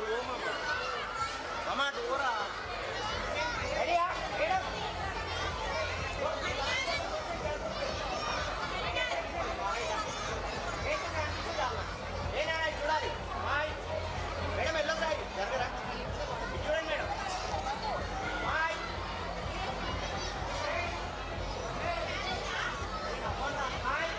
Mama dura. Ready ya? Ready. చూడాలి hi madam వెళ్ళొస్తాయి దగ్గర చూడండి మేడం హాయ్ హాయ్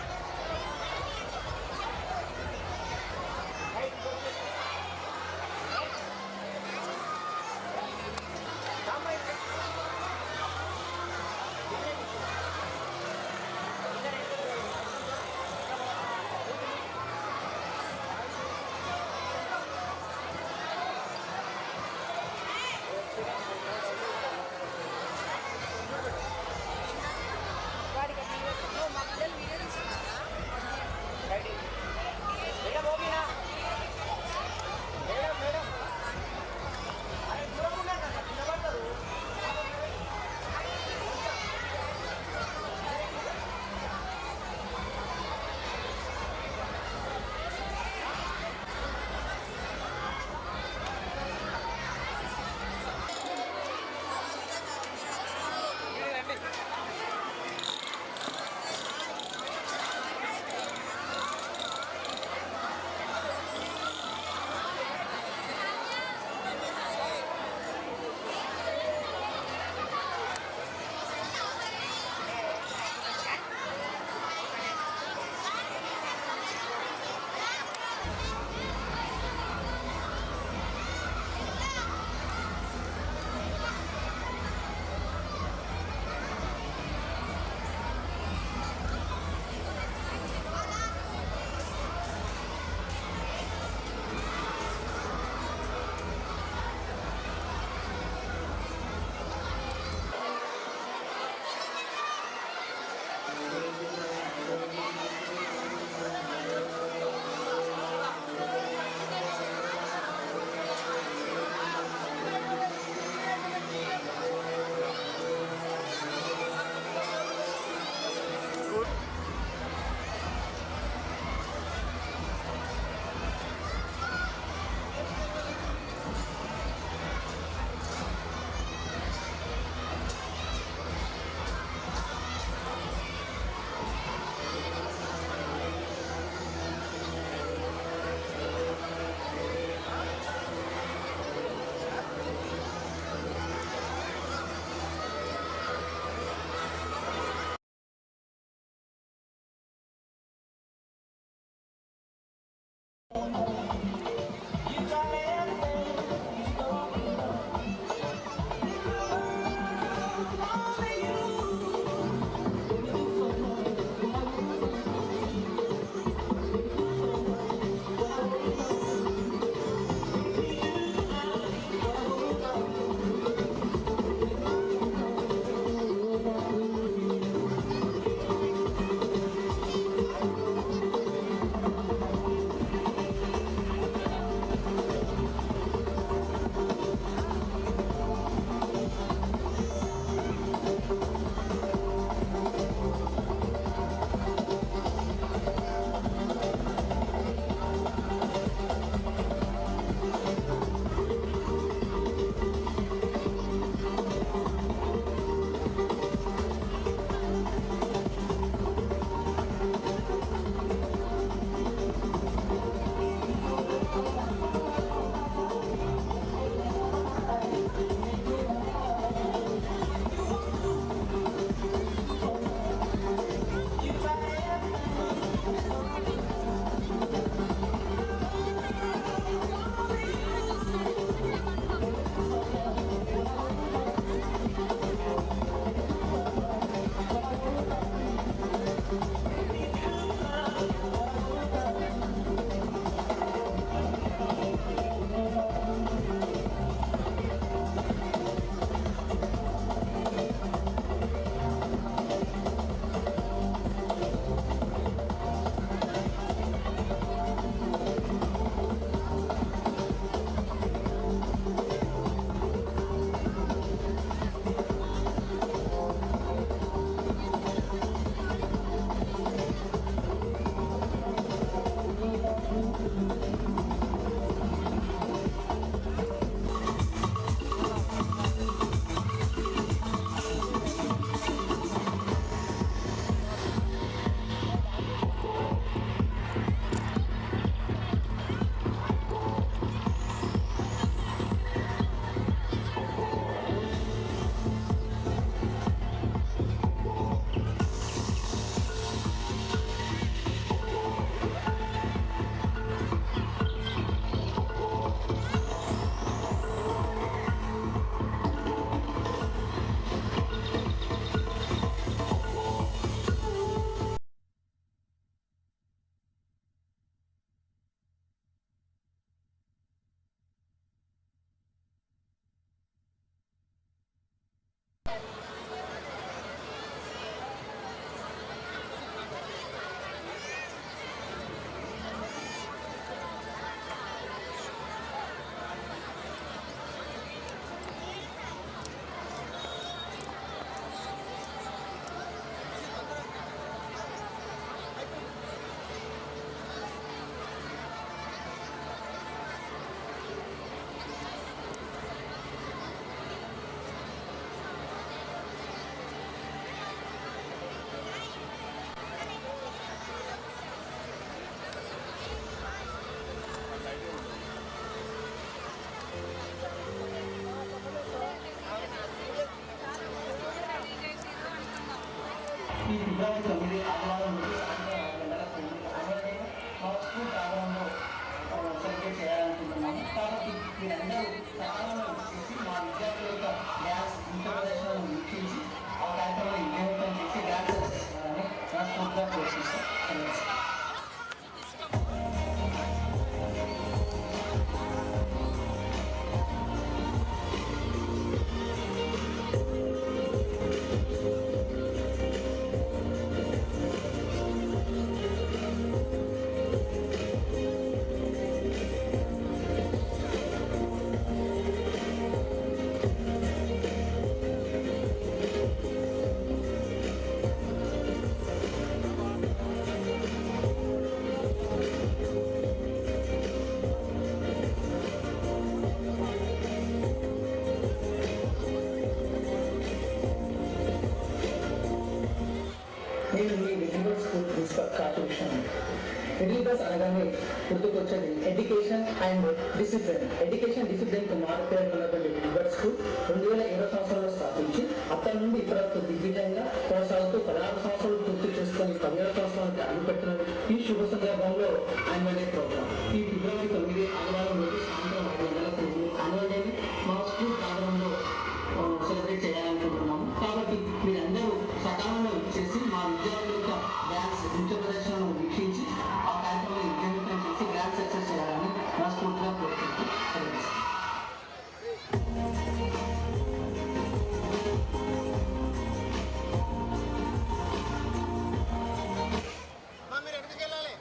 మీరందరూ సకాలంలో చేసి మా విద్యార్థుల యొక్క డ్యాన్స్ నృత్య ప్రదర్శనను వీక్షించి ఆ కార్యక్రమాన్ని విజయవంతం చేసి డ్యాన్స్ చేయాలని మనస్ఫూర్తిగా కోరుకుంటాం. నేను మీ విజువల్ స్కూల్ ప్రిన్సిపల్ కార్పొరేషన్. రిలీబస్ అనగానే గుర్తుకొచ్చేది ఎడ్యుకేషన్ అండ్ డిసిప్లిన్. ఎడ్యుకేషన్ డిసిప్లిన్కు మారుపేరుకున్నటువంటి రిలీబస్ స్కూల్ 2007 సంవత్సరంలో స్థాపించి అక్కడి నుండి ఇప్పటివరకు దిగ్విజయంగా కొనసాగుతూ 16 సంవత్సరాలు పూర్తి చేసుకొని 17వ సంవత్సరానికి అడుగుపెట్టిన ఈ శుభ సందర్భంలో యాన్యువల్ డే ప్రోగ్రామ్ ఈ ఫిబ్రవరి 9 ఆదివారం రోజు సాయంత్రం 5 గంటలకు యాన్యువల్ డేని మా స్కూల్ ప్రాంగణంలో సెలబ్రేట్ చేయాలనుకుంటున్నాము. కాబట్టి మీరందరూ సకాలంలో చేసి మా విద్యార్థుల యొక్క డ్యాన్స్ నృత్య ప్రదర్శనను వీక్షించి ఆ కార్యక్రమాన్ని విజయవంతం చేసి గ్రాండ్ సక్సెస్ చేయాలని మనస్ఫూర్తిగా కోరుకుంటూ సెలవిస్తాను. మీరు ఎక్కడికి వెళ్ళాలి?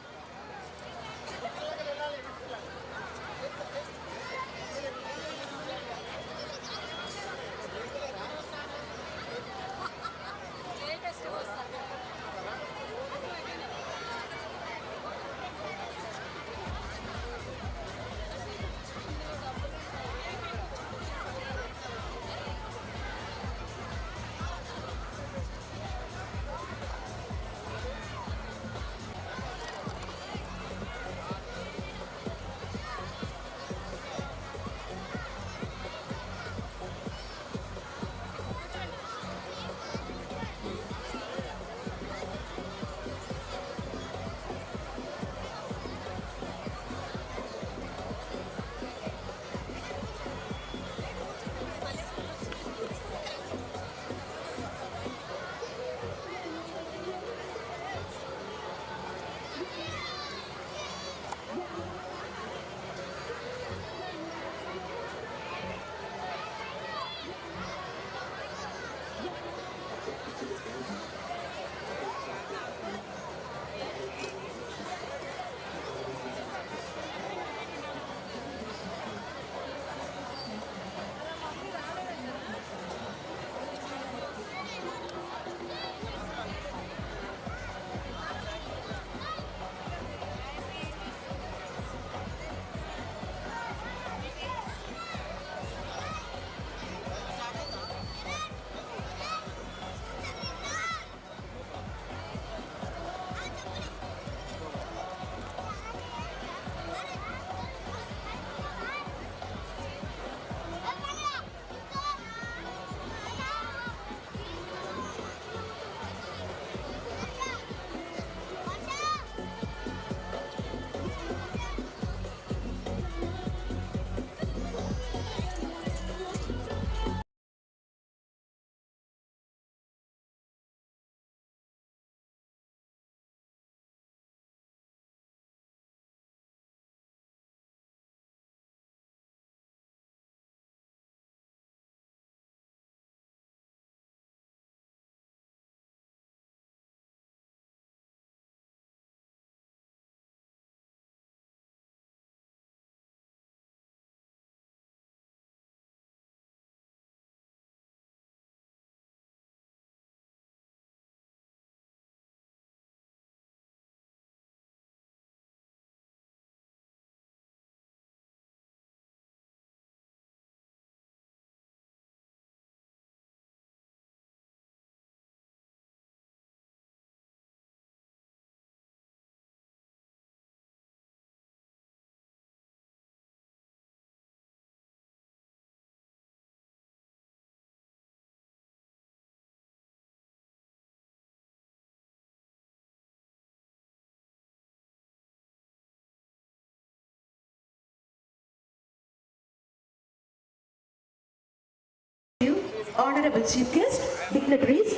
honorable chief guest, dignitaries,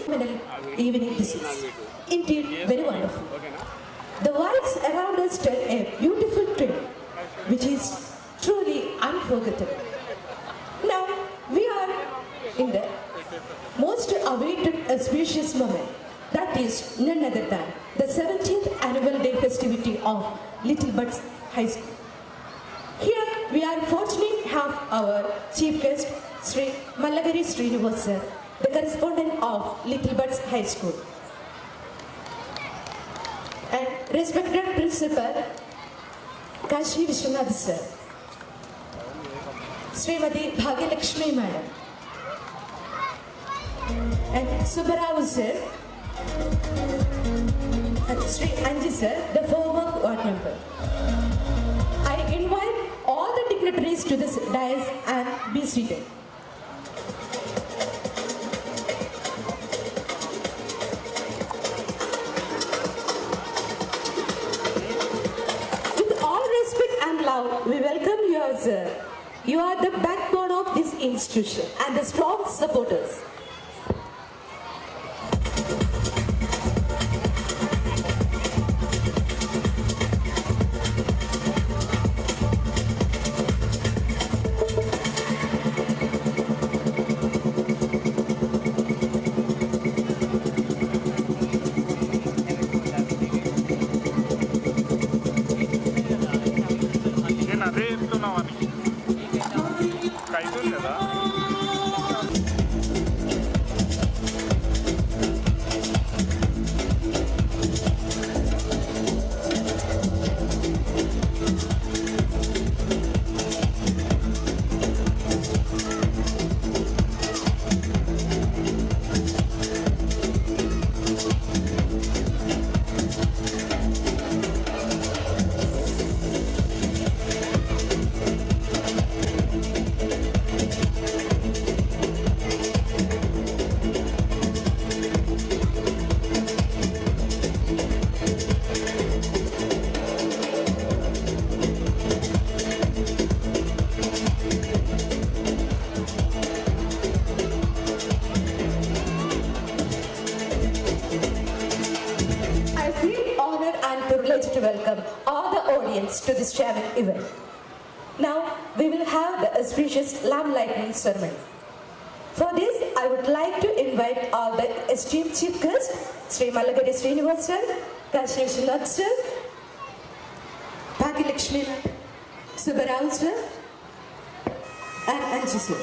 evening this is indeed very wonderful. The vibes around us tell a beautiful tale, which is truly unforgettable. Now, we are in the most awaited auspicious moment, that is none other than the 17th annual day festivity of Little Buds High School. Here, we are fortunate to have our chief guest, Sri Mallagari Srinivas sir, the correspondent of Little Buds High School. And respected principal, Kashi Vishwanath sir, Srimati Bhagyalakshmi madam, and Subbarao sir, and Sri Anji sir, the former ward member. I invite all the dignitaries to this dais and be seated. With all respect and love, we welcome you, sir. You are the backbone of this institution and the strong supporters. నేను అదే చెప్తున్నామని ఖైదు కదా I feel honored and privileged to welcome all the audience to this charming event. Now, we will have the auspicious lamp lighting ceremony. For this, I would like to invite all the esteemed chief guests, Sri Mallagari Srinivas sir, Kashi Vishwanath sir, Bhagyalakshmi, Subbarao sir, and Anji sir.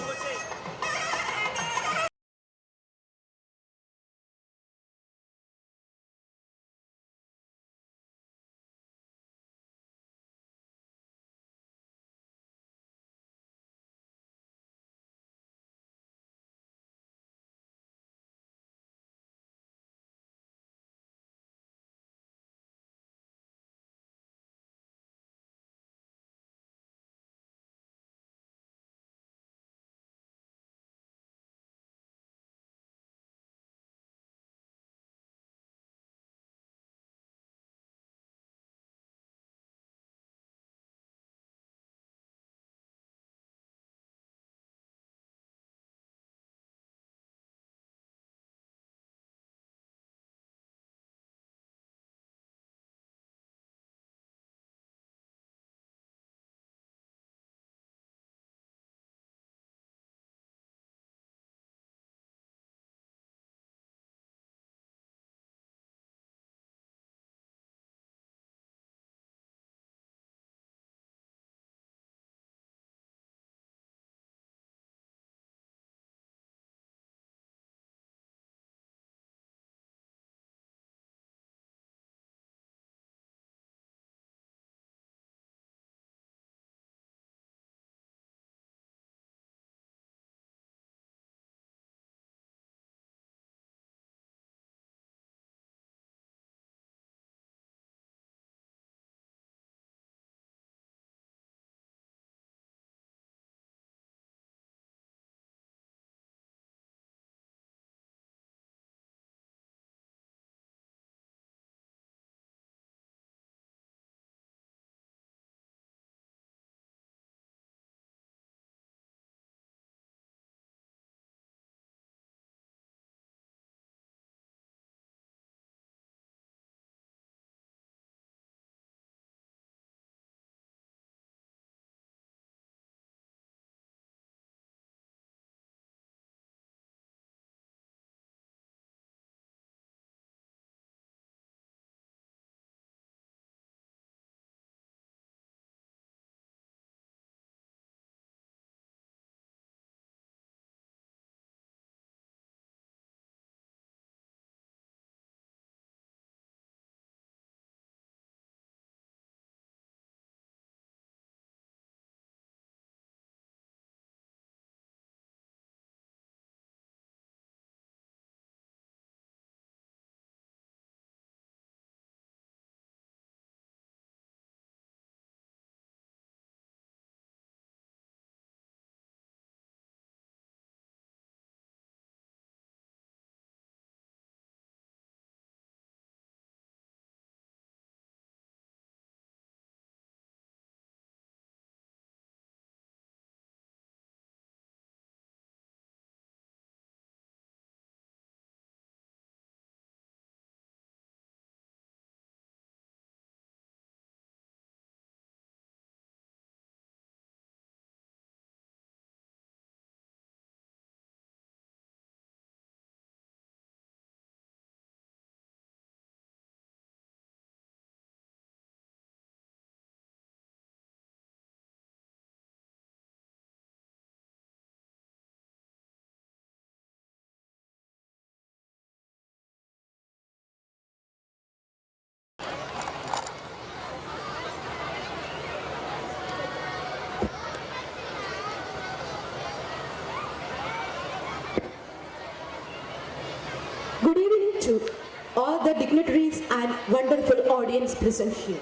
the dignitaries and wonderful audience present here.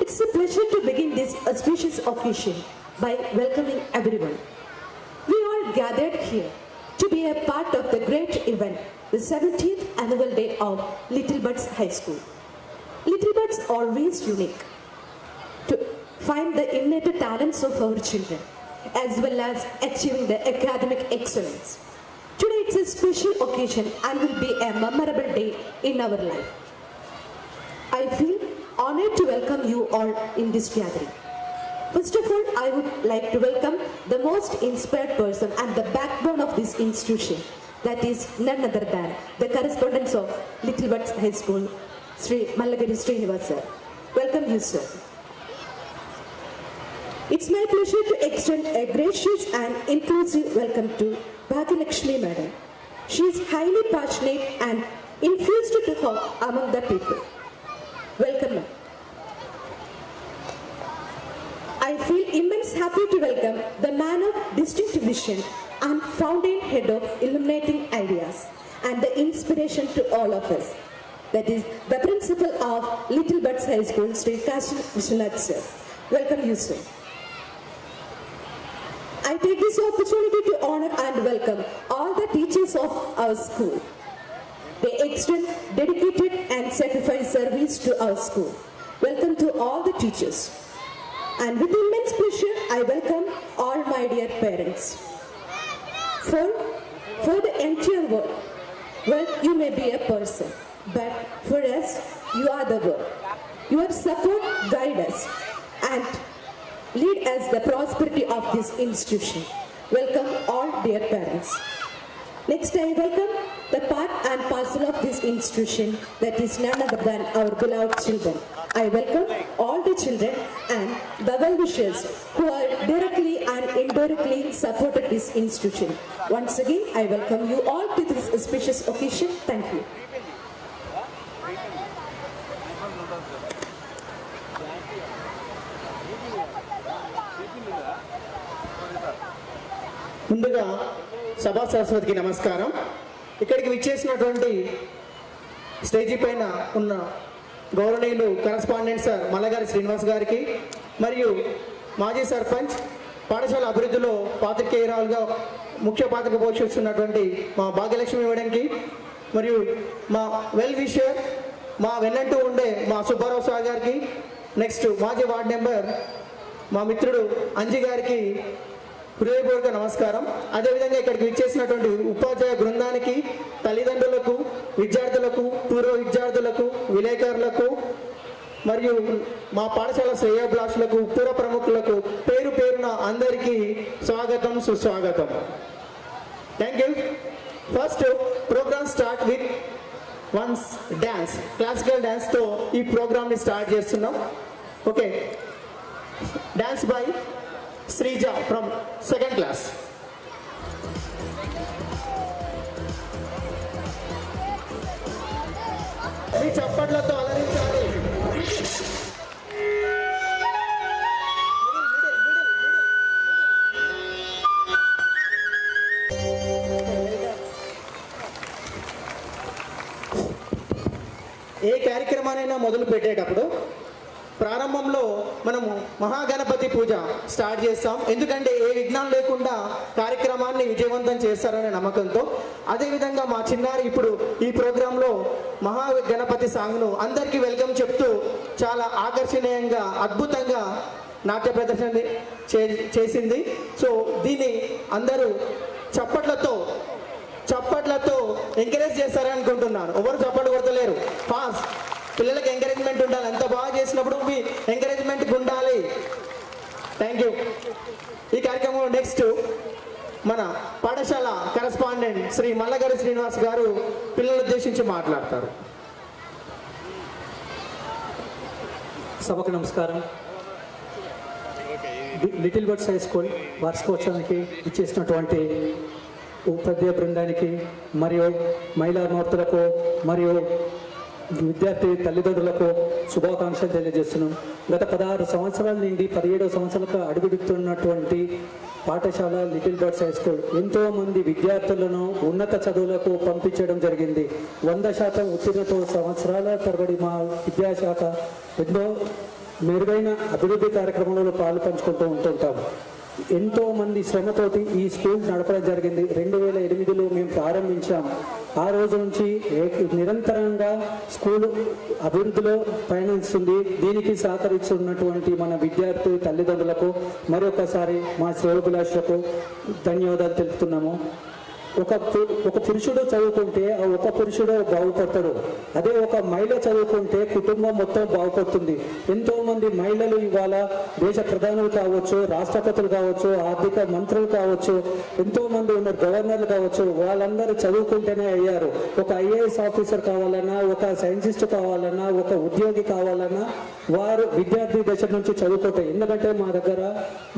It's a pleasure to begin this auspicious occasion by welcoming everyone. We all gathered here to be a part of the great event, the 70th annual day of Little Buds High School. Little Buds are always unique to find the innate talents of our children as well as achieving the academic excellence. Today it's a special occasion and will be a memorable day in our life. I feel honored to welcome you all in this gathering. First of all, I would like to welcome the most inspired person and the backbone of this institution, that is none other than the correspondent of Little Buds High School, Sri Mallagari Srinivas sir. Welcome you, sir. It's my pleasure to extend a gracious and inclusive welcome to Bhagyalakshmi Madam. She is highly passionate and infused to hope among the people. Welcome, ma'am. I feel immense happy to welcome the man of distinct vision and fountain head of illuminating ideas and the inspiration to all of us. That is the principal of Little Buds High School, Sri Kashi Vishwanath sir. Welcome you, sir. I take this opportunity to honor and welcome all the teachers of our school. They extend dedicated and sacrificed service to our school. Welcome to all the teachers. And with immense pleasure, I welcome all my dear parents. For the entire world, well, you may be a person, but for us, you are the world. Your support guide us and lead us the prosperity of this institution. Welcome all dear parents. Next, I welcome the part and parcel of this institution, that is none other than our beloved children. I welcome all the children and the well-wishers who are directly and indirectly supported this institution. Once again, I welcome you all to this auspicious occasion. Thank you. ముందుగా సభా సరస్వతికి నమస్కారం. ఇక్కడికి విచ్చేసినటువంటి stage పైన ఉన్న గౌరవనీయులు correspondent sir Mallagari Srinivas గారికి, మరియు మాజీ సర్పంచ్, పాఠశాల అభివృద్ధిలో పాత్రికేయురాలుగా ముఖ్య పాత్ర పోషిస్తున్నటువంటి మా భాగ్యలక్ష్మి మేడంకి, మరియు మా వెల్ విషర్, మా వెన్నంటూ ఉండే మా సుబ్బారావు సార్ గారికి, నెక్స్ట్ మాజీ వార్డ్ నెంబర్ మా మిత్రుడు అంజి గారికి హృదయపూర్వక నమస్కారం. అదేవిధంగా ఇక్కడికి విచ్చేసినటువంటి ఉపాధ్యాయ బృందానికి, తల్లిదండ్రులకు, విద్యార్థులకు, పూర్వ విద్యార్థులకు, విలేకరులకు, మరియు మా పాఠశాల శ్రేయోభిలాషులకు, పూర్వ ప్రముఖులకు పేరు పేరున అందరికీ స్వాగతం, సుస్వాగతం. Thank you. First program start with once dance, classical డ్యాన్స్తో ఈ ప్రోగ్రామ్ని స్టార్ట్ చేస్తున్నాం. Okay, dance by Srija from 2nd class. మీ చప్పట్లతో అలరించాలి. ఏ కార్యక్రమానైనా మొదలు పెట్టేటప్పుడు ప్రారంభంలో మనము మహాగణపతి పూజ స్టార్ట్ చేస్తాం. ఎందుకంటే ఏ విఘ్నం లేకుండా కార్యక్రమాన్ని విజయవంతం చేస్తారనే నమ్మకంతో. అదేవిధంగా మా చిన్నారి ఇప్పుడు ఈ ప్రోగ్రాంలో మహాగణపతి సాంగ్ను అందరికీ వెల్కమ్ చెప్తూ చాలా ఆకర్షణీయంగా, అద్భుతంగా నాట్య ప్రదర్శన చేసింది. సో దీన్ని అందరూ చప్పట్లతో ఎంకరేజ్ చేస్తారని అనుకుంటున్నాను. ఎవరు చప్పట్లు కొడతలేరు. ఫాస్ట్ పిల్లలకి ఎంకరేజ్మెంట్ ఉండాలి. ఎంత బాగా చేసినప్పుడు మీ ఎంకరేజ్మెంట్ ఉండాలి. Thank you. ఈ కార్యక్రమంలో నెక్స్ట్ మన పాఠశాల కరస్పాండెంట్ శ్రీ మల్లగారి శ్రీనివాస్ గారు పిల్లలను ఉద్దేశించి మాట్లాడతారు. సభకు నమస్కారం. లిటిల్ బడ్స్ హై స్కూల్ వార్షికోత్సవానికి ఇచ్చేసినటువంటి ఉపాధ్యాయ బృందానికి, మరియు మహిళా మూర్తులకు, మరియు విద్యార్థి తల్లిదండ్రులకు శుభాకాంక్షలు తెలియజేస్తున్నాం. గత 16 సంవత్సరాల నుండి 17వ సంవత్సరాలకు అడుగుడుతున్నటువంటి పాఠశాల లిటిల్ బర్డ్స్ హై స్కూల్ ఎంతో మంది విద్యార్థులను ఉన్నత చదువులకు పంపించడం జరిగింది. 100% ఉత్తీర్ణతో సంవత్సరాల తరబడి మా విద్యాశాఖ ఎన్నో మెరుగైన అభివృద్ధి కార్యక్రమాలలో పాలు పంచుకుంటూ ఉంటుంటాం. ఎంతో మంది శ్రమతోటి ఈ స్కూల్ నడపడం జరిగింది. 2008లో మేము ప్రారంభించాం. ఆ రోజు నుంచి నిరంతరంగా స్కూల్ అభివృద్ధిలో పయనిస్తుంది. దీనికి సహకరిస్తున్నటువంటి మన విద్యార్థి తల్లిదండ్రులకు మరొకసారి మా శ్రేయోభిలాషులకు ధన్యవాదాలు తెలుపుతున్నాము. ఒక పురుషుడు చదువుకుంటే ఆ ఒక పురుషుడు బాగుపడతాడు. అదే ఒక మహిళ చదువుకుంటే కుటుంబం మొత్తం బాగుపడుతుంది. ఎంతో మంది మహిళలు ఇవాళ దేశ ప్రధానులు కావచ్చు, రాష్ట్రపతులు కావచ్చు, ఆర్థిక మంత్రులు కావచ్చు, ఎంతో మంది ఉన్న గవర్నర్లు కావచ్చు, వాళ్ళందరూ చదువుకుంటేనే అయ్యారు. ఒక ఐఏఎస్ ఆఫీసర్ కావాలన్నా, ఒక సైంటిస్ట్ కావాలన్నా, ఒక ఉద్యోగి కావాలన్నా వారు విద్యార్థి దశ నుంచి చదువుకుంటారు. ఎందుకంటే మా దగ్గర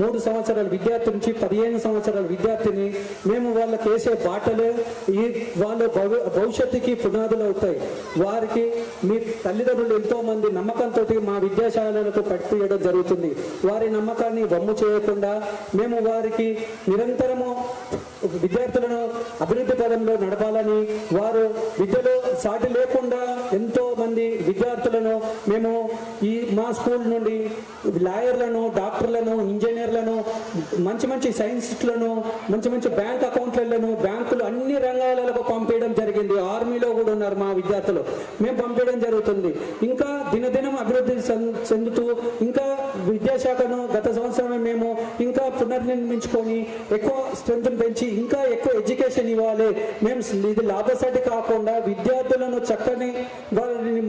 3 సంవత్సరాల విద్యార్థి నుంచి 15 సంవత్సరాల విద్యార్థిని మేము వాళ్ళకి వేసే బాటలు వాళ్ళ భవిష్యత్తుకి పునాదులు అవుతాయి. వారికి మీ తల్లిదండ్రులు ఎంతో మంది నమ్మకంతో మా విద్యాశాలలకు పట్టియడం జరుగుతుంది. వారి నమ్మకాన్ని వమ్ము చేయకుండా మేము వారికి నిరంతరము విద్యార్థులను అభివృద్ధి పదంలో నడపాలని, వారు విద్యలో సాటి లేకుండా ఎంతో మంది విద్యార్థులను మేము మా స్కూల్ నుండి లాయర్లను, డాక్టర్లను, ఇంజనీర్లను, మంచి సైన్సిస్టులను, మంచి బ్యాంక్ అకౌంట్లను, బ్యాంకులు అన్ని రంగాలకు పంపించడం జరిగింది. ఆర్మీలో కూడా ఉన్నారు మా విద్యార్థులు. మేము పంపించడం జరుగుతుంది. ఇంకా దినదినం అభివృద్ధి చెందుతూ ఇంకా విద్యాశాఖను గత సంవత్సరమే మేము ఇంకా పునర్నిర్మించుకొని ఎక్కువ స్ట్రెంత్ పెంచి ఇంకా ఎక్కువ ఎడ్యుకేషన్ ఇవ్వాలి. మేము ఇది లాభసాటి కాకుండా విద్యార్థులను చక్కని వారిని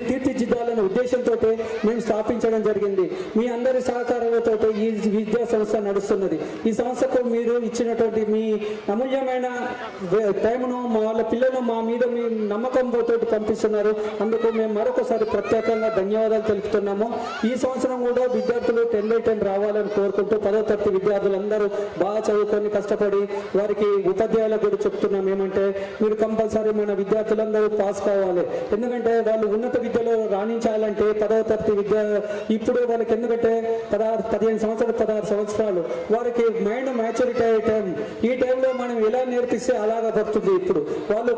తీర్చిదిద్దాలనే ఉద్దేశంతో మేము స్థాపించడం జరిగింది. మీ అందరి సహకారంతో ఈ విద్యా సంస్థ నడుస్తున్నది. ఈ సంస్థకు మీరు ఇచ్చినటువంటి మీ అమూల్యమైన టైంను వాళ్ళ పిల్లలు మా మీద మీ నమ్మకంతో పంపిస్తున్నారు. అందుకు మేము మరొకసారి ప్రత్యేకంగా ధన్యవాదాలు తెలుపుతున్నాము. ఈ సంవత్సరం కూడా విద్యార్థులు 10/10 రావాలని కోరుకుంటూ 10వ తరగతి విద్యార్థులందరూ బాగా చదువుకొని కష్టపడి వారికి ఉపాధ్యాయులకు కూడా చెప్తున్నాం ఏమంటే మీరు కంపల్సరీ మన విద్యార్థులందరూ పాస్ కావాలి. ఎందుకంటే వాళ్ళు ఉన్నత విద్యలో రాణించాలంటే 10వ తరగతి విద్య ఇప్పుడు వాళ్ళకి ఎందుకంటే 16 సంవత్సరాలు వారికి మైండ్ మ్యాచ్యూరిటీ అయ్యే టైం. ఈ టైంలో మనం ఎలా నేర్పిస్తే అలాగా పడుతుంది. ఇప్పుడు వాళ్ళు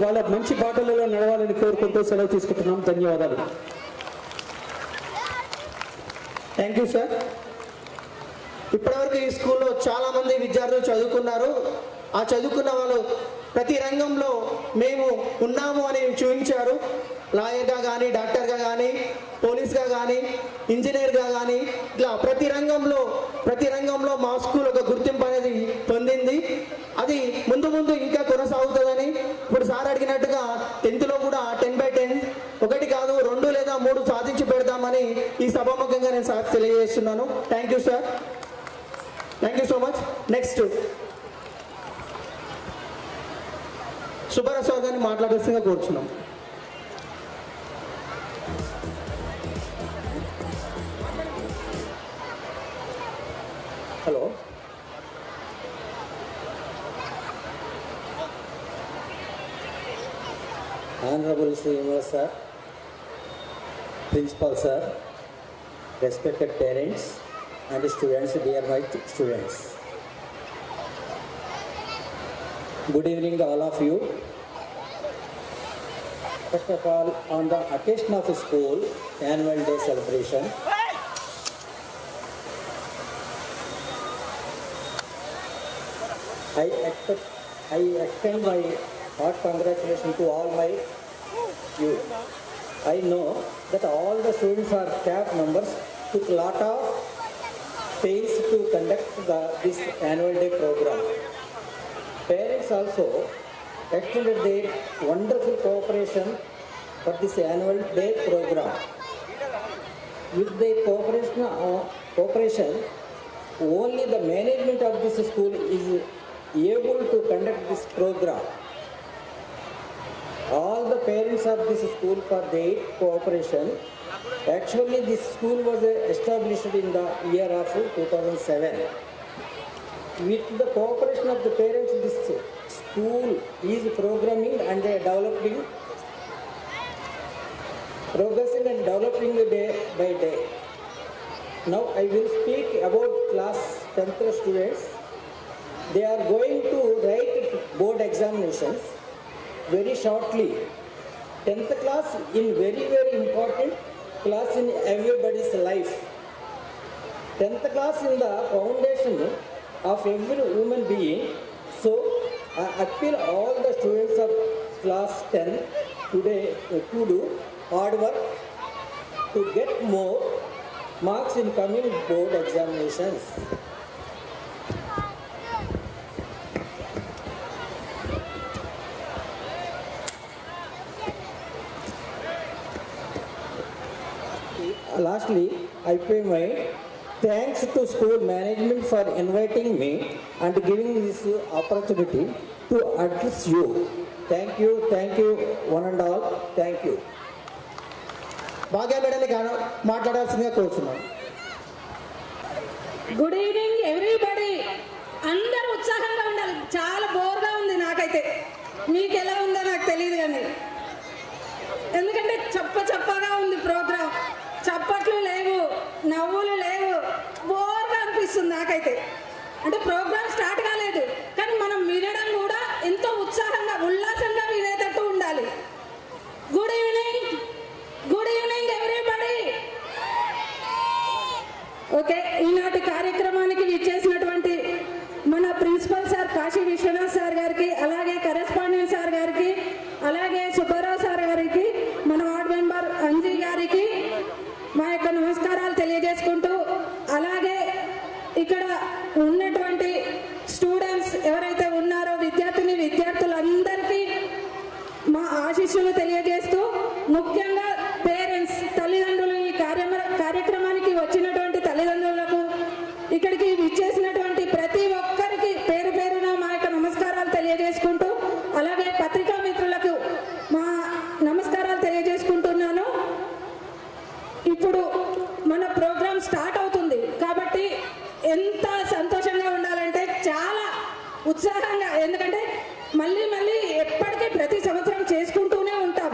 వాళ్ళ మంచి బాటలలో నడవాలని కోరుకుంటూ సెలవు తీసుకుంటున్నాం. ధన్యవాదాలు. Thank you sir. ఇప్పటివరకు ఈ స్కూల్లో చాలా మంది విద్యార్థులు చదువుకున్నారు. ఆ చదువుకున్న వాళ్ళు ప్రతి రంగంలో మేము ఉన్నాము అని చూపించారు. లాయర్గా కానీ, డాక్టర్గా కానీ, పోలీస్గా కానీ, ఇంజనీర్గా కానీ, ఇట్లా ప్రతి రంగంలో మా స్కూల్ ఒక గుర్తింపు అనేది పొందింది. అది ముందు ఇంకా కొనసాగుతుందని ఇప్పుడు సార్ అడిగినట్టుగా 10th కూడా 10/10 1 కాదు 2 లేదా 3 సాధించి పెడతామని ఈ సభాముఖంగా నేను సార్ తెలియజేస్తున్నాను. Thank you sir. Thank you so much. Next Subbarao గారిని మాట్లాడాల్సిందిగా కోరుచున్నాం. Hello. Honorable Srinivas sir, Principal sir, respected parents and students, dear my students. Good evening all of you. First of all, on the occasion of school annual day celebration, I extend my heart congratulations to all my youth. I know that all the students are staff members took a lot of pains to conduct this annual day program. Parents also extended their wonderful cooperation for this annual day program. With their cooperation, only the management of this school is able to conduct this program. All the parents of this school for their cooperation. Actually, this school was established in the year of 2007. With the cooperation of the parents, this school is progressing and developing day by day. Now I will speak about class 10th students. They are going to write board examinations very shortly. 10th class in very important class in everybody's life. 10th class in the foundation of every human being. So I appeal all the students of class 10 today to do hard work to get more marks in coming board examinations. Lastly, I pay my thanks to school management for inviting me and giving this opportunity to address you. Thank you, one and all. Thank you. భాగ్య మేడని మాట్లాడాల్సిందిగా కోరుతున్నాను. Good evening everybody. అందరూ ఉత్సాహంగా ఉండాలి. చాలా బోర్గా ఉంది నాకైతే, మీకు ఎలా ఉందో నాకు తెలియదు కానీ, ఎందుకంటే చప్పగా ఉంది ప్రోగ్రామ్. చప్పట్లు లేవు, నవ్వులు లేవు, బోర్గా అనిపిస్తుంది నాకైతే. అంటే ప్రోగ్రామ్ స్టార్ట్ కాలేదు కానీ మనం వినడం కూడా ఎంతో ఉత్సాహంగా ఉల్లాసంగా వినేటట్టు ఉండాలి. Good evening everybody. ఓకే, ఈనాటి కార్యక్రమానికి విచ్చేసినటువంటి మన principal sir Kashi Vishwanath sir గారికి, అలాగే కరెస్పాండెంట్ సార్ గారికి, అలాగే సుబ్బారావు సార్ గారికి, మన వార్డ్ మెంబర్ అంజీ గారికి మా యొక్క నమస్కారాలు తెలియజేసుకుంటూ, అలాగే ఇక్కడ ఉన్నటువంటి స్టూడెంట్స్ ఎవరైతే ఉన్నారో విద్యార్థులందరికీ మా ఆశీస్సులు తెలియజేస్తూ, ముఖ్యంగా పేరెంట్స్, తల్లిదండ్రులు, ఈ కార్యక్రమానికి వచ్చినటువంటి తల్లిదండ్రులకు, ఇక్కడికి విచ్చేసినటువంటి ప్రతి ఒక్కరికి పేరు పేరున మా యొక్క నమస్కారాలు తెలియజేసుకుంటూ, అలాగే పత్రికా మిత్రులకు మా నమస్కారాలు తెలియజేసుకుంటున్నాను. ఇప్పుడు మన ప్రోగ్రామ్ స్టార్ట్ అవుతుంది కాబట్టి ఎంత సంతోషంగా ఉండాలంటే చాలా ఉత్సాహంగా, ఎందుకంటే మళ్ళీ ఎప్పటికీ ప్రతి సంవత్సరం చేసుకుంటూనే ఉంటాం.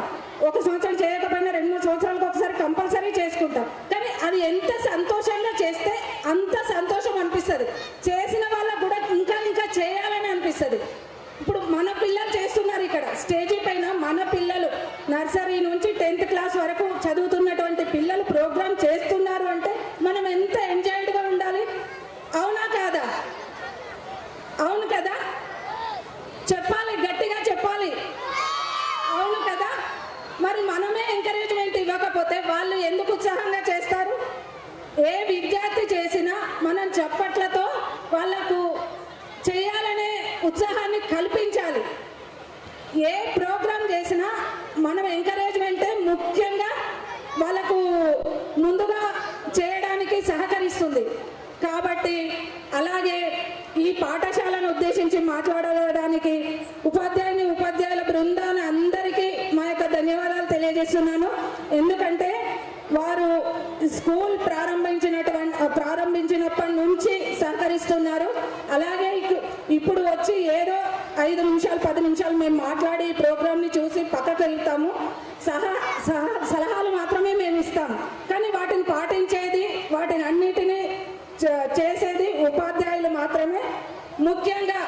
ఒక సంవత్సరం చేయకపోయినా 2-3 సంవత్సరాలకు ఒకసారి కంపల్సరీ చేసుకుంటాం. కానీ అది ఎంత సంతోషంగా చేస్తే అంత సంతోషం అనిపిస్తుంది. చేసిన వాళ్ళకు కూడా ఇంకా చేయాలని అనిపిస్తుంది. ఇప్పుడు మన పిల్లలు చేస్తున్నారు, ఇక్కడ స్టేజీ పైన మన పిల్లలు నర్సరీ నుంచి 10th క్లాస్ వరకు చదువుతున్నటువంటి పిల్లలు ప్రోగ్రామ్ చేస్తున్నారు అంటే మనం ఎంత ఎంజాయ్డ్గా ఉండాలి. అవునా కాదా? అవును కదా, చెప్పాలి, గట్టిగా చెప్పాలి. అవును కదా. మరి మనమే ఎంకరేజ్మెంట్ ఇవ్వకపోతే వాళ్ళు ఎందుకు ఉత్సాహంగా చేస్తారు? ఏ విద్యార్థి చేసినా మనం చప్పట్లతో వాళ్ళకు చేయాలనే ఉత్సాహాన్ని కల్పించాలి. ఏ ప్రోగ్రాం చేసినా మనం ఎంకరేజ్మెంటే ముఖ్యంగా వాళ్ళకు ముందుగా చేయడానికి సహకరిస్తుంది. కాబట్టి అలాగే ఈ పాఠశాలను ఉద్దేశించి మాట్లాడడానికి ఉపాధ్యాయుల బృందాన్ని అందరికీ మా యొక్క ధన్యవాదాలు తెలియజేస్తున్నాను. ఎందుకంటే వారు స్కూల్ ప్రారంభించినప్పటి నుంచి సహకరిస్తున్నారు. అలాగే ఇప్పుడు వచ్చి ఏదో 5 నిమిషాలు 10 నిమిషాలు మేము మాట్లాడి ఈ ప్రోగ్రామ్ని చూసి పక్కకు వెళ్తాము. సలహాలు మాత్రమే మేము ఇస్తాము, కానీ వాటిని పాటించేది, వాటిని అన్నిటినీ చేసేది ఉపాధ్యాయులు మాత్రమే. ముఖ్యంగా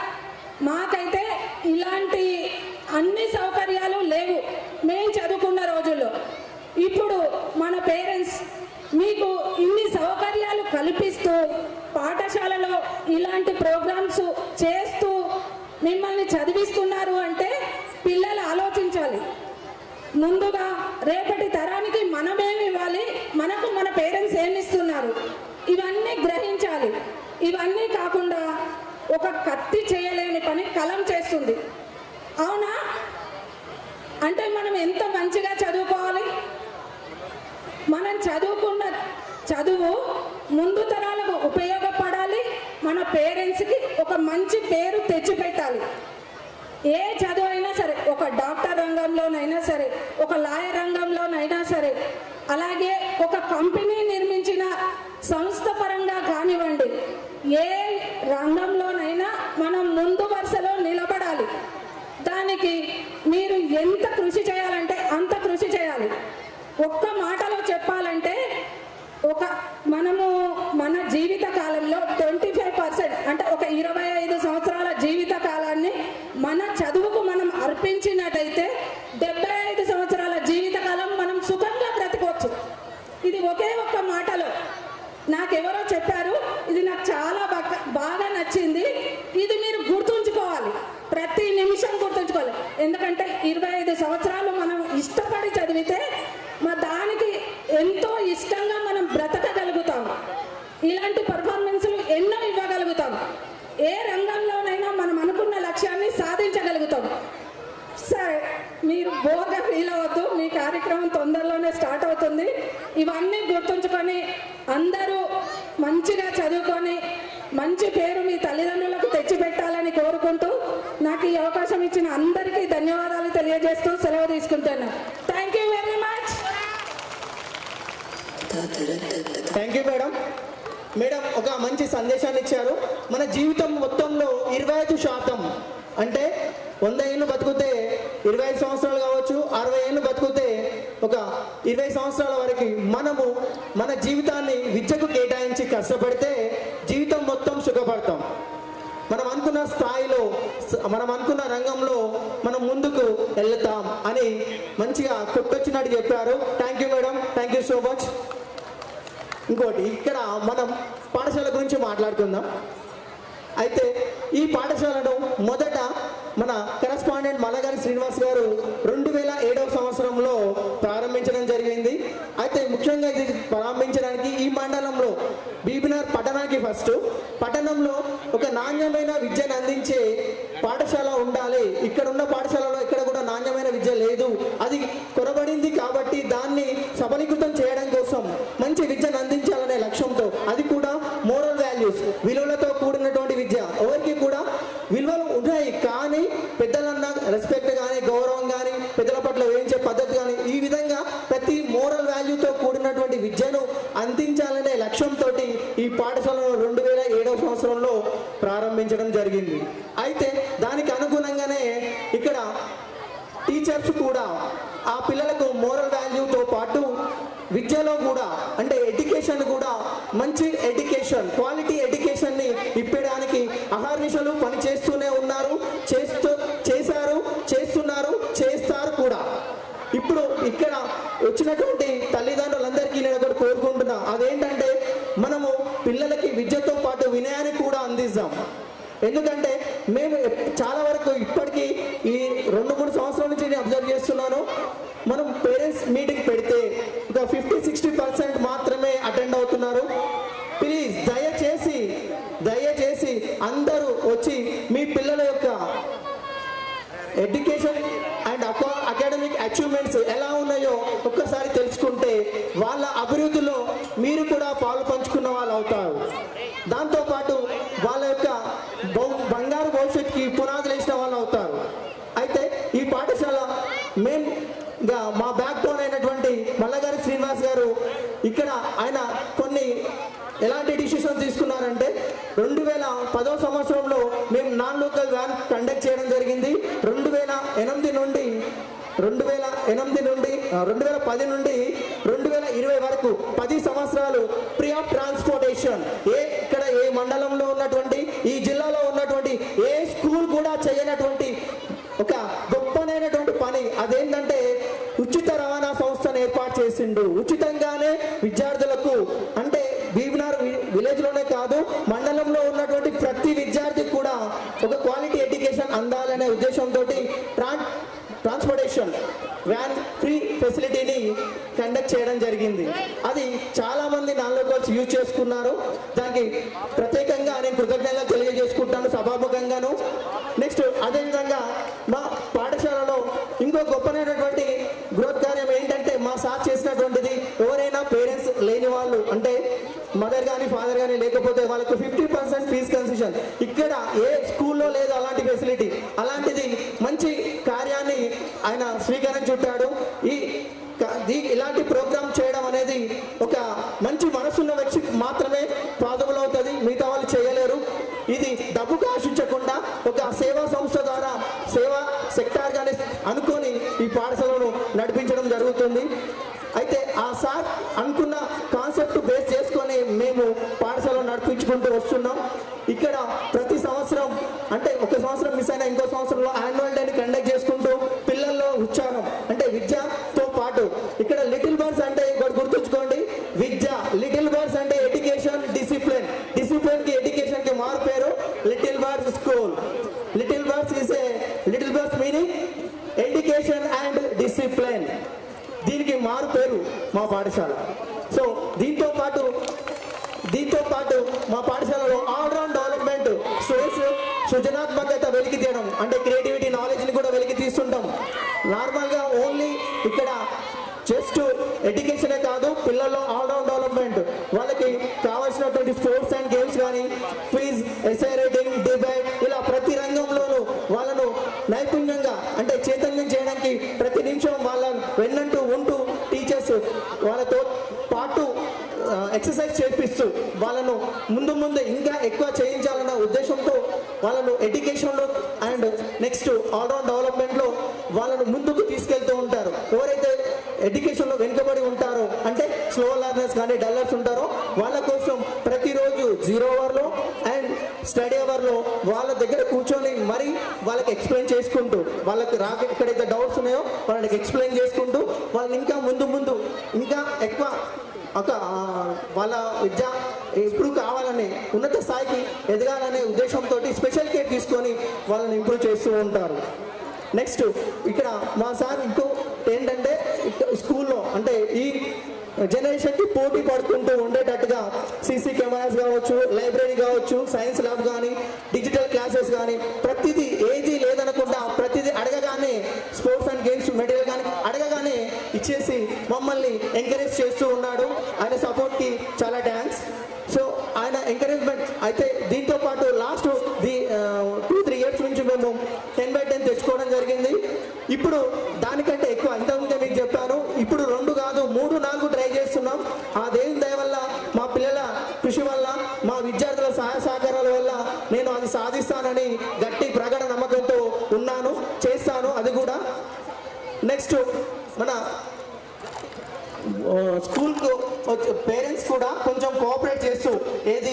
మాకైతే ఇలాంటి అన్ని సౌకర్యాలు లేవు మేము చదువుకున్న రోజుల్లో. ఇప్పుడు మన పేరెంట్స్ మీకు ఇన్ని సౌకర్యాలు కల్పిస్తూ పాఠశాలలో ఇలాంటి ప్రోగ్రామ్స్ చేస్తూ మిమ్మల్ని చదివిస్తున్నారు అంటే పిల్లలు ఆలోచించాలి. ముందుగా రేపటి తరానికి మనమేమి ఇవ్వాలి, మనకు మన పేరెంట్స్ ఏమి ఇస్తున్నారు, ఇవన్నీ గ్రహించాలి. ఇవన్నీ కాకుండా ఒక కత్తి చేయలేని పని కలం చేస్తుంది. అవునా? అంటే మనం ఎంత మంచిగా చదువుకోవాలి. మనం చదువుకున్న చదువు ముందు తరాలకు ఉపయోగపడాలి. మన పేరెంట్స్కి ఒక మంచి పేరు తెచ్చిపెట్టాలి. ఏ చదువు అయినా సరే, ఒక డాక్టర్ రంగంలోనైనా సరే, ఒక లాయర్ రంగంలోనైనా సరే, అలాగే ఒక కంపెనీ నిర్మించిన సంస్థ పరంగా కానివ్వండి, ఏ రంగంలోనైనా మనం ముందు వరుసలో నిలబడాలి. దానికి మీరు ఎంత కృషి చేయాలంటే అంత కృషి చేయాలి. ఒక్క మాటలో చెప్పాలంటే మనము మన జీవిత కాలంలో 25% నచ్చింది. ఇది మీరు గుర్తుంచుకోవాలి, ప్రతి నిమిషం గుర్తుంచుకోవాలి. ఎందుకంటే 25 సంవత్సరాలు మనం ఇష్టపడి చదివితే దానికి ఎంతో ఇష్టంగా మనం బ్రతకగలుగుతాం. ఇలాంటి పర్ఫార్మెన్స్లు ఎన్నో ఇవ్వగలుగుతాం. ఏ రంగంలోనైనా మనం అనుకున్న లక్ష్యాన్ని సాధించగలుగుతాం. సరే, మీరు బోర్గా ఫీల్ అవ్వద్దు, మీ కార్యక్రమం తొందరలోనే స్టార్ట్ అవుతుంది. ఇవన్నీ గుర్తుంచుకొని అందరూ మంచిగా చదువుకొని మంచి పేరు మీ తల్లిదండ్రులకు తెచ్చిపెట్టాలని కోరుకుంటూ నాకు ఈ అవకాశం ఇచ్చిన అందరికీ ధన్యవాదాలు తెలియజేస్తూ సెలవు తీసుకుంటున్నాను. Thank you very much. Thank you madam. Madam ఒక మంచి సందేశాన్ని ఇచ్చారు. మన జీవితం మొత్తంలో 25% అంటే 100 ఏళ్ళు బతుకుతే 25 సంవత్సరాలు కావచ్చు, 60 ఏళ్ళు బతుకుతే ఒక 20 సంవత్సరాల వరకు మనము మన జీవితాన్ని విద్యకు కేటాయించి కష్టపడితే జీవితం మొత్తం సుఖపడతాం. మనం అనుకున్న స్థాయిలో, మనం అనుకున్న రంగంలో మనం ముందుకు వెళ్తాం అని మంచిగా కొట్టొచ్చినట్టు చెప్పారు. Thank you madam, thank you so much. ఇంకోటి, ఇక్కడ మనం పాఠశాల గురించి మాట్లాడుకుందాం. అయితే ఈ పాఠశాలను మొదట మన కరెస్పాండెంట్ మల్లగారి శ్రీనివాస్ గారు 2007వ సంవత్సరంలో ప్రారంభించడం జరిగింది. అయితే ముఖ్యంగా ఇది ప్రారంభించడానికి ఈ మండలంలో బీబీనగర్ పట్టణానికి ఫస్ట్ పట్టణంలో ఒక నాణ్యమైన విద్యను అందించే పాఠశాల ఉండాలి. ఇక్కడ ఉన్న పాఠశాలలో ఇక్కడ కూడా నాణ్యమైన విద్య లేదు, అది కొరబడింది. కాబట్టి దాన్ని సబలీకృతం చేయడం కోసం మంచి విద్యను అందించాలనే లక్ష్యంతో, అది కూడా మోరల్ వాల్యూస్, విలువలతో కూడినటువంటి విద్య. ఎవరికి కూడా విలువలు ఉన్నాయి, కానీ పెద్దలన్న రెస్పెక్ట్ కానీ, గౌరవం కానీ, పెద్దల పట్ల వేయించే పద్ధతి కానీ, ఈ విధంగా ప్రతి మోరల్ వాల్యూతో కూడినటువంటి విద్యను అందించాలనే లక్ష్యంతో ఈ పాఠశాలను 2007వ సంవత్సరంలో ప్రారంభించడం జరిగింది. అయితే దానికి అనుగుణంగానే ఇక్కడ టీచర్స్ కూడా ఆ పిల్లలకు మోరల్ వాల్యూతో పాటు విద్యలో కూడా, అంటే ఎడ్యుకేషన్ కూడా మంచి ఎడ్యుకేషన్, క్వాలిటీ ఎడ్యుకేషన్ని ఇప్పడానికి అహర్నిశలు పని చేస్తూనే ఉన్నారు, చేస్తున్నారు, చేస్తారు కూడా. ఇప్పుడు ఇక్కడ వచ్చినటువంటి తల్లిదండ్రులందరికీ నేను ఒకటి కోరుకుంటున్నా, అదేంటంటే మనము పిల్లలకి విద్యతో పాటు వినయాన్ని కూడా అందిస్తాం. ఎందుకంటే మేము చాలా వరకు ఇప్పటికీ ఈ 2-3 సంవత్సరాల నుంచి నేను అబ్జర్వ్ చేస్తున్నాను, మనం పేరెంట్స్ మీటింగ్ పెడితే ఒక 50-60% మాత్రమే అటెండ్ అవుతున్నారు. ప్లీజ్ దయచేసి అందరూ వచ్చి మీ పిల్లల యొక్క ఎడ్యుకేషన్ అండ్ అకాడమిక్ అచీవ్మెంట్స్ ఎలా ఉన్నాయో ఒక్కసారి తెలుసుకుంటే వాళ్ళ అభివృద్ధిలో మీరు కూడా పాలు పంచుకున్న వాళ్ళు అవుతారు. దాంతోపాటు వాళ్ళ యొక్క బంగారు భవిష్యత్తుకి పునాదులు వేసిన వాళ్ళు అవుతారు. అయితే ఈ పాఠశాల మెయిన్గా మా బ్యాక్ బోన్ అయినటువంటి మల్లగారి శ్రీనివాస్ గారు ఇక్కడ ఆయన కొన్ని ఎలాంటి డిసిషన్స్ తీసుకున్నారంటే 2010వ సంవత్సరంలో మేము నాన్ లోకల్ వ్యాన్ కండక్ట్ చేయడం జరిగింది. 2010 నుండి 2020 వరకు 10 సంవత్సరాలు ఫ్రీ ఆఫ్ ట్రాన్స్పోర్టేషన్. ఇక్కడ ఏ మండలంలో ఉన్నటువంటి, ఈ జిల్లాలో ఉన్నటువంటి ఏ స్కూల్ కూడా చేయనటువంటి ఒక గొప్పనైనటువంటి పని అదేంటంటే ఉచిత రవాణా సంస్థను ఏర్పాటు చేసిండు. ఉచితంగానే విద్యార్థులకు, అంటే బీబీనగర్ విలేజ్లోనే కాదు, మండలంలో ఉన్నటువంటి ప్రతి విద్యార్థికి కూడా ఒక క్వాలిటీ ఎడ్యుకేషన్ అందాలనే ఉద్దేశంతో ట్రాన్స్పోర్టేషన్ వ్యాన్ ఫ్రీ ఫెసిలిటీని కండక్ట్ చేయడం జరిగింది. అది చాలా మంది నాన్ లోకల్స్ యూజ్ చేసుకున్నారు. దానికి ప్రత్యేకంగా నేను కృతజ్ఞతలు తెలియజేసుకుంటాను సభాముఖంగాను. నెక్స్ట్ అదేవిధంగా మా పాఠశాలలో ఇంకో గొప్పనైనటువంటి గ్రోత్ కార్యం ఏంటంటే మా సార్ చేసినటువంటిది, ఎవరైనా పేరెంట్స్ లేని వాళ్ళు, అంటే మదర్ కానీ ఫాదర్ కానీ లేకపోతే వాళ్ళకు 50% ఫీజు కన్సెషన్. ఇక్కడ ఏ స్కూల్లో లేదు అలాంటి ఫెసిలిటీ. అలాంటిది మంచి కార్యాన్ని ఆయన స్వీకారం చుట్టాడు. ఇలాంటి ప్రోగ్రామ్ చేయడం అనేది ఒక మంచి మనసున్న వ్యక్తి మాత్రమే పాసిబుల్ అవుతుంది, మిగతా వాళ్ళు చేయలేరు. ఇది డబ్బుకు ఆశించకుండా ఒక సేవా సంస్థ ద్వారా, సేవా సెక్టార్ గానే అనుకొని ఈ పాఠశాలను నడిపించడం జరుగుతుంది. అయితే ఆ సార్ అనుకున్న కాన్సెప్ట్ బేస్ చేసుకొని మేము పాఠశాలను నడిపించుకుంటూ వస్తున్నాం. ఇక్కడ ప్రతి సంవత్సరం, అంటే ఒక సంవత్సరం మిస్ అయినా ఇంకో సంవత్సరంలో యాన్యువల్ డేని కండక్ట్ చేసుకుంటూ పిల్లల్లో ఉత్సాహం, అంటే విద్యతో పాటు ఇక్కడ లిటిల్ బర్డ్స్ అంటే గుర్తుంచుకోండి, విద్య, లిటిల్ బర్డ్స్ అంటే ఎడ్యుకేషన్, డిసిప్లిన్ కి ఎడ్యుకేషన్ కి మారు పేరు. పాఠశాల. సో దీంతో పాటు మా పాఠశాలలో ఆల్రౌండ్ డెవలప్మెంట్, స్టూడెంట్స్ సృజనాత్మకత వెలికి తీయడం, అంటే క్రియేటివిటీ, నాలెడ్జ్ని కూడా వెలికి తీస్తుంటాం. నార్మల్గా ఓన్లీ ఇక్కడ జస్ట్ ఎడ్యుకేషనే కాదు, పిల్లల్లో ఆల్రౌండ్ డెవలప్మెంట్, వాళ్ళకి కావాల్సినటువంటి స్పోర్ట్స్ అండ్ గేమ్స్ కానీ, క్విజ్, ఎస్ఐ రైటింగ్, డిబేట్, ఇలా ప్రతి రంగంలోనూ వాళ్ళను నైపుణ్యంగా అంటే చైతన్యం చేయడానికి ప్రతి నిమిషం వాళ్ళ వెన్నంటూ ఉంటూ టీచర్స్ వాళ్ళతో పాటు ఎక్సర్సైజ్ చేపిస్తూ వాళ్ళను ముందు ఇంకా ఎక్కువ చేయించాలన్న ఉద్దేశంతో వాళ్ళను ఎడ్యుకేషన్లో అండ్ నెక్స్ట్ ఆల్రౌండ్ డెవలప్మెంట్లో వాళ్ళను ముందుకు తీసుకెళ్తూ ఉంటారు. ఎవరైతే ఎడ్యుకేషన్లో వెనుకబడి ఉంటారో, అంటే స్లో లెర్నర్స్ కానీ డల్లర్స్ ఉంటారో, వాళ్ళ కోసం ప్రతిరోజు 0 అవర్లో అండ్ స్టడీ అవర్లో వాళ్ళ దగ్గర కూర్చొని మరీ వాళ్ళకి ఎక్స్ప్లెయిన్ చేసుకుంటూ, వాళ్ళకి ఎక్కడైతే డౌట్స్ ఉన్నాయో వాళ్ళకి ఎక్స్ప్లెయిన్ చేసుకుంటూ వాళ్ళని ఇంకా ముందు ఇంకా ఎక్కువ వాళ్ళ విద్య ఇంప్రూవ్ కావాలని, ఉన్నత స్థాయికి ఎదగాలనే ఉద్దేశంతో స్పెషల్ కేర్ తీసుకొని వాళ్ళని ఇంప్రూవ్ చేస్తూ ఉంటారు. నెక్స్ట్ ఇక్కడ మా సార్ ఇంకో ఏంటంటే స్కూల్లో అంటే ఈ జనరేషన్కి పోటీ పడుకుంటూ ఉండేటట్టుగా సీసీ కెమెరాస్ కావచ్చు, లైబ్రరీ కావచ్చు, సైన్స్ ల్యాబ్ కానీ, డిజిటల్ క్లాసెస్ కానీ, ప్రతిదీ ఏది లేదనకుండా ప్రతిదీ అడగగానే స్పోర్ట్స్ అండ్ గేమ్స్ మెటీరియల్ కానీ అడగగానే ఇచ్చేసి మమ్మల్ని ఎంకరేజ్ చేస్తూ ఉన్నాడు. ఆయన సపోర్ట్కి చాలా థ్యాంక్స్. సో ఆయన ఎంకరేజ్మెంట్ అయితే దీంతో పాటు లాస్ట్ 2-3 ఇయర్స్ నుంచి మేము 10/10 తెచ్చుకోవడం జరిగింది. ఇప్పుడు దానికంటే ఎక్కువ, ఇంతకుముందే మీకు చెప్పాను, ఇప్పుడు 2 కాదు 3-4 ట్రై చేస్తున్నాం. ఆ దేవుని దయ వల్ల, మా పిల్లల కృషి వల్ల, మా విద్యార్థుల సహాయ సహకారాల వల్ల నేను అది సాధిస్తానని గట్టి ప్రగాఢ నమ్మకంతో ఉన్నాను, చేస్తాను అది కూడా. నెక్స్ట్ మన స్కూల్కు పేరెంట్స్ కూడా కొంచెం కోఆపరేట్ చేస్తూ ఏది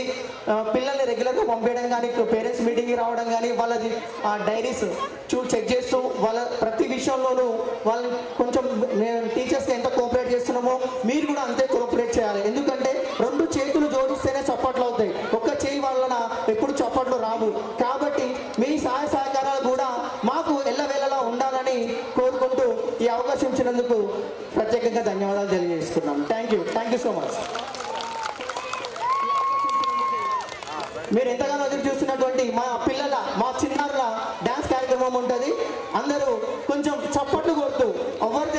పిల్లల్ని రెగ్యులర్గా పంపించడం కానీ, పేరెంట్స్ మీటింగ్కి రావడం కానీ, వాళ్ళది డైరీస్ చెక్ చేస్తూ వాళ్ళ ప్రతి విషయంలోనూ వాళ్ళు కొంచెం మేము టీచర్స్కి ఎంత కోఆపరేట్ చేస్తున్నామో మీరు కూడా అంతే కోఆపరేట్ చేయాలి. ఎందుకంటే 2 చేతులు జోడిస్తేనే చప్పట్లు అవుతాయి, ఒక్క చేయి వలన ఎప్పుడు చప్పట్లు రావు. కాబట్టి మీ సహాయ సహకారాలు కూడా మాకు ఎల్లవేళలా ఉండాలని కోరుకుంటూ ఈ అవకాశం ఇచ్చినందుకు ప్రత్యేకంగా ధన్యవాదాలు తెలియజేసుకున్నాం. Thank you so much. మీరు ఎంతగానో ఎదురు చూస్తున్నటువంటి మా చిన్నారుల డ్యాన్స్ కార్యక్రమం ఉంటుంది. అందరూ కొంచెం చప్పట్లు కొడుతూ ఎవరి